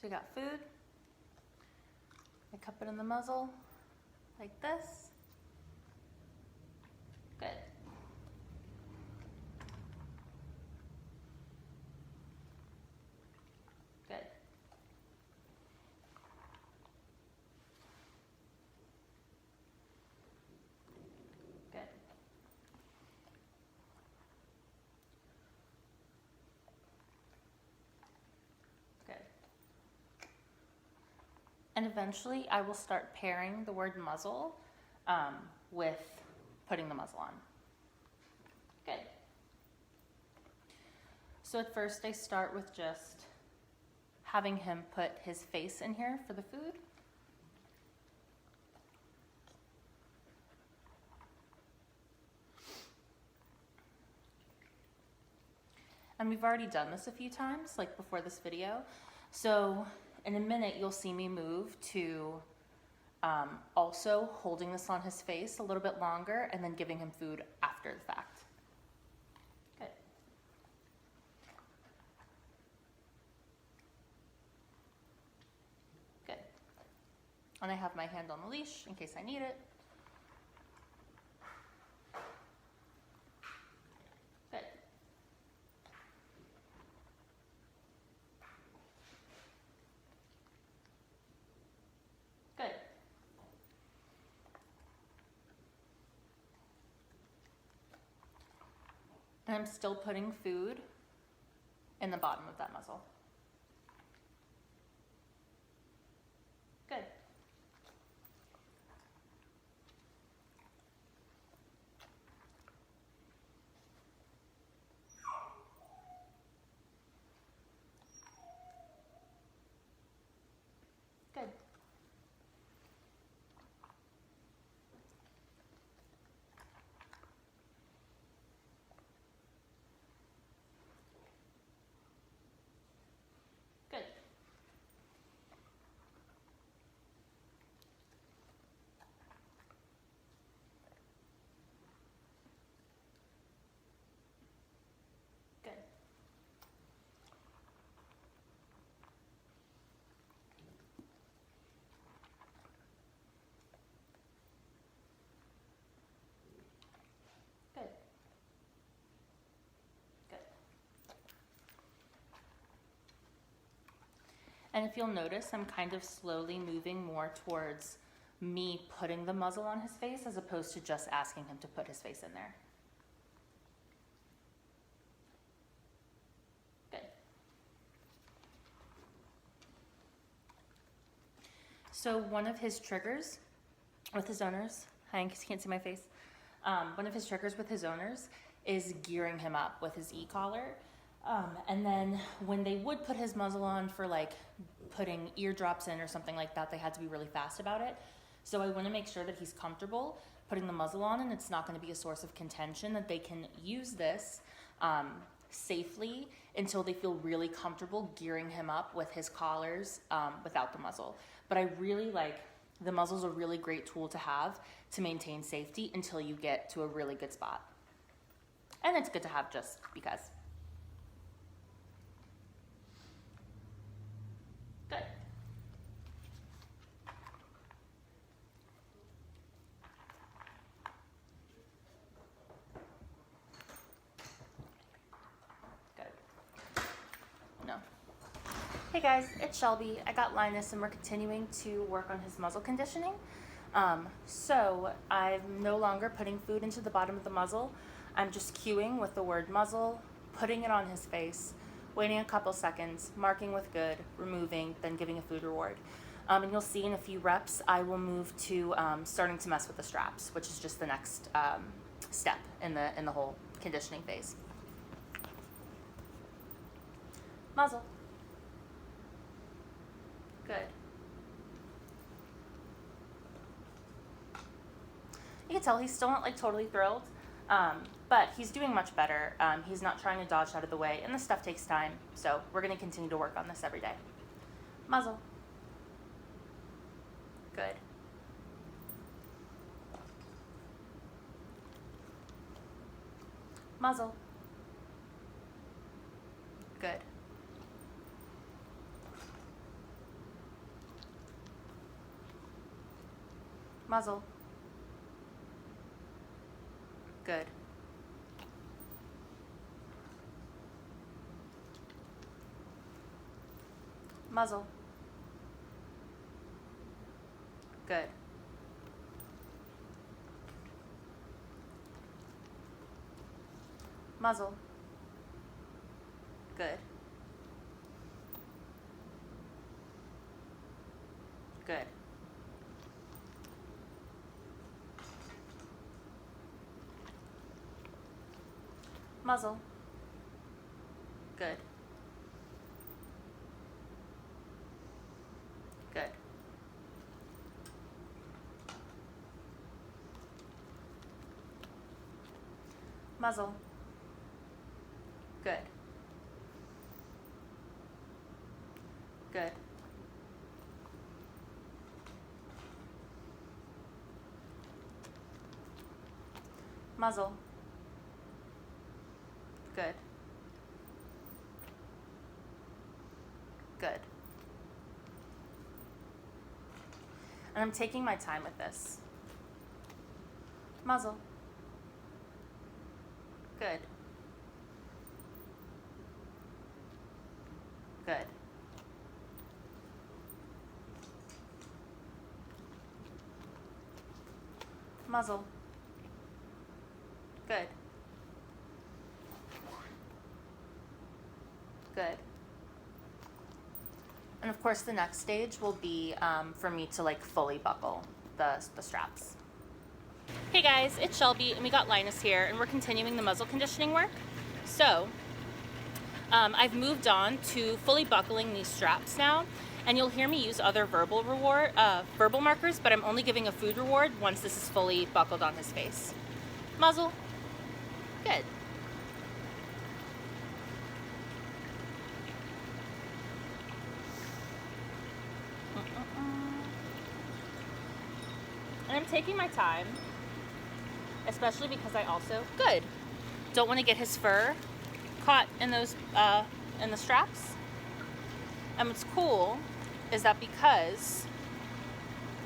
So we got food. I cup it in the muzzle like this. Good. Good. Good. Good. And eventually I will start pairing the word muzzle with putting the muzzle on. Good. So at first I start with just having him put his face in here for the food. And we've already done this a few times, like before this video. So in a minute, you'll see me move to also holding this on his face a little bit longer and then giving him food after the fact. Good. Good. And I have my hand on the leash in case I need it. Good. Good. And I'm still putting food in the bottom of that muzzle. Good. Good. Good. Good. Good. Good. And if you'll notice, I'm kind of slowly moving more towards me putting the muzzle on his face as opposed to just asking him to put his face in there. Good. So one of his triggers with his owners, I can't see my face. One of his triggers with his owners is gearing him up with his e-collar. And then when they would put his muzzle on for like putting eardrops in or something like that, they had to be really fast about it. So I want to make sure that he's comfortable putting the muzzle on and it's not going to be a source of contention, that they can use this safely until they feel really comfortable gearing him up with his collars without the muzzle. But I really like, the muzzle's a really great tool to have to maintain safety until you get to a really good spot. And it's good to have just because. Good. Good. No. Hey guys, it's Shelby. I got Linus and we're continuing to work on his muzzle conditioning. So I'm no longer putting food into the bottom of the muzzle. I'm just cueing with the word muzzle, putting it on his face, waiting a couple seconds, marking with good, removing, then giving a food reward. And you'll see in a few reps, I will move to starting to mess with the straps, which is just the next step in the whole conditioning phase. Muzzle. Good. You can tell he's still not like totally thrilled, but he's doing much better. He's not trying to dodge out of the way, and this stuff takes time, so we're going to continue to work on this every day. Muzzle. Good. Muzzle. Good. Muzzle. Good. Muzzle. Good. Muzzle. Good. Good. Muzzle. Good. Good. Muzzle. Good. Good. Muzzle. Good. Good. And I'm taking my time with this. Muzzle. Good. Good. Muzzle. Good. Good. And of course the next stage will be for me to like fully buckle the straps. Hey guys, it's Shelby and we got Linus here and we're continuing the muzzle conditioning work. So I've moved on to fully buckling these straps now, and you'll hear me use other verbal markers, but I'm only giving a food reward once this is fully buckled on his face. Muzzle. Good. And I'm taking my time, especially because I also, good, don't want to get his fur caught in those, in the straps. And what's cool is that because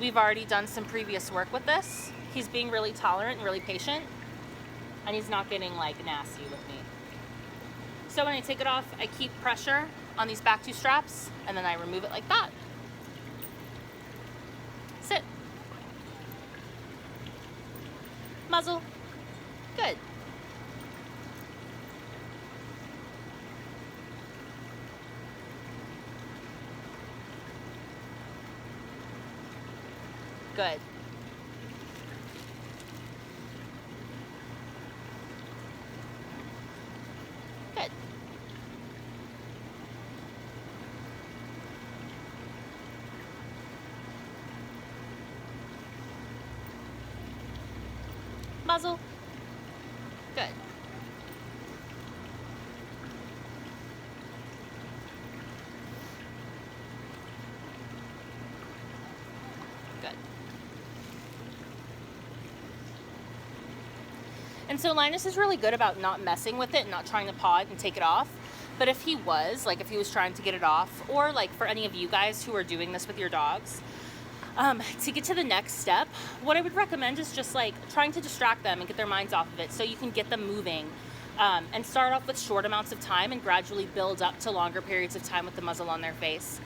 we've already done some previous work with this, he's being really tolerant and really patient, and he's not getting like nasty with me. So when I take it off, I keep pressure on these back two straps, and then I remove it like that. Sit. Muzzle. Good. Good. Good. Muzzle. Good. Good. And so Linus is really good about not messing with it and not trying to paw it and take it off. But if he was trying to get it off, or like for any of you guys who are doing this with your dogs, to get to the next step, what I would recommend is just like trying to distract them and get their minds off of it so you can get them moving, and start off with short amounts of time and gradually build up to longer periods of time with the muzzle on their face.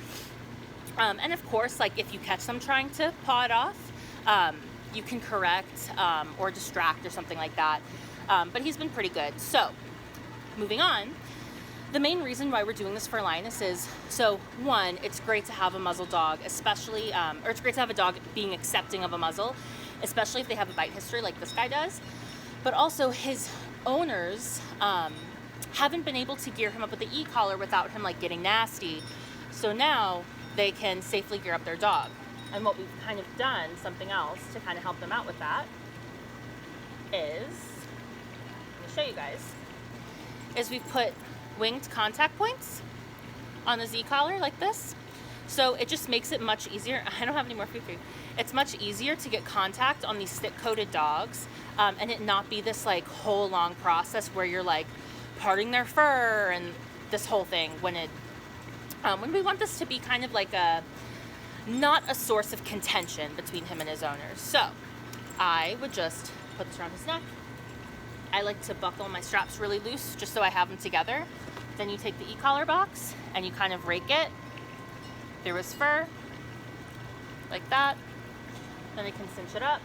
And of course, like if you catch them trying to paw it off, you can correct or distract or something like that. But he's been pretty good. So moving on. The main reason why we're doing this for Linus is, so one, it's great to have a muzzle dog, especially, or it's great to have a dog being accepting of a muzzle, especially if they have a bite history like this guy does. But also his owners haven't been able to gear him up with the e-collar without him like getting nasty. So now they can safely gear up their dog. And what we've kind of done, something else to kind of help them out with that is, let me show you guys, is we've put winged contact points on the Z-collar like this. So it just makes it much easier. I don't have any more food for you. It's much easier to get contact on these stick-coated dogs, and it not be this like whole long process where you're like parting their fur and this whole thing when we want this to be kind of like a not a source of contention between him and his owners. So I would just put this around his neck. I like to buckle my straps really loose just so I have them together. Then you take the e-collar box and you kind of rake it through his fur, like that. Then I can cinch it up.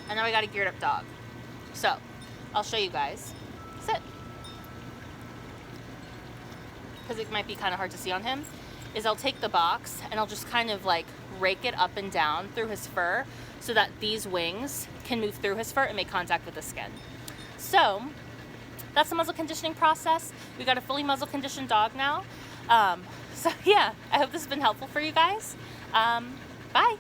And now we got a geared up dog. So I'll show you guys. Sit. Because it might be kind of hard to see on him, is I'll take the box and I'll just kind of like rake it up and down through his fur so that these wings can move through his fur and make contact with the skin. So that's the muzzle conditioning process. We got a fully muzzle conditioned dog now. So yeah, I hope this has been helpful for you guys. Bye.